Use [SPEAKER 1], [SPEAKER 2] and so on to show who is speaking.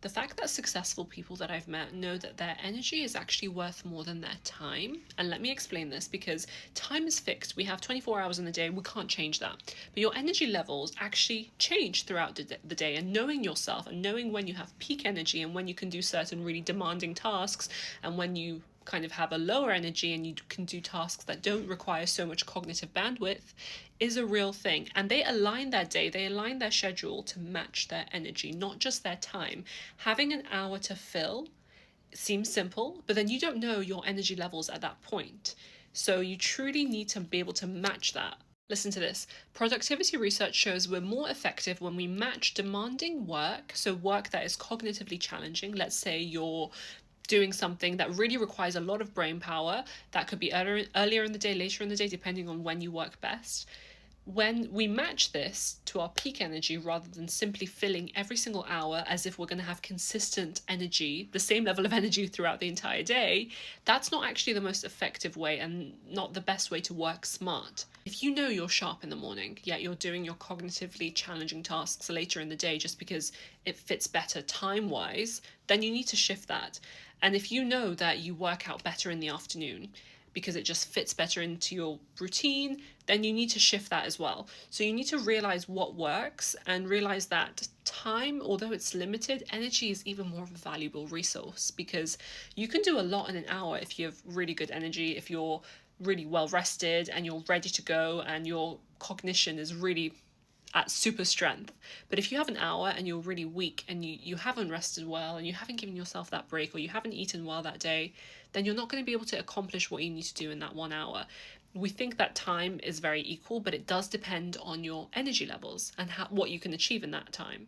[SPEAKER 1] The fact that successful people that I've met know that their energy is actually worth more than their time. And let me explain this, because time is fixed. We have 24 hours in the day, we can't change that. But your energy levels actually change throughout the day. And knowing yourself and knowing when you have peak energy and when you can do certain really demanding tasks and when you kind of have a lower energy and you can do tasks that don't require so much cognitive bandwidth is a real thing. And they align their day, they align their schedule to match their energy, not just their time. Having an hour to fill seems simple, but then you don't know your energy levels at that point. So you truly need to be able to match that. Listen to this. Productivity research shows we're more effective when we match demanding work, so work that is cognitively challenging. Let's say you're doing something that really requires a lot of brain power. That could be earlier in the day, later in the day, depending on when you work best. When we match this to our peak energy rather than simply filling every single hour as if we're going to have consistent energy, the same level of energy throughout the entire day, that's not actually the most effective way and not the best way to work smart. If you know you're sharp in the morning, yet you're doing your cognitively challenging tasks later in the day just because it fits better time wise, then you need to shift that. And if you know that you work out better in the afternoon, because it just fits better into your routine, then you need to shift that as well. So you need to realize what works and realize that time, although it's limited, energy is even more of a valuable resource, because you can do a lot in an hour if you have really good energy, if you're really well rested and you're ready to go and your cognition is really at super strength. But if you have an hour and you're really weak and you haven't rested well and you haven't given yourself that break or you haven't eaten well that day, then you're not going to be able to accomplish what you need to do in that 1 hour. We think that time is very equal, but it does depend on your energy levels and what you can achieve in that time.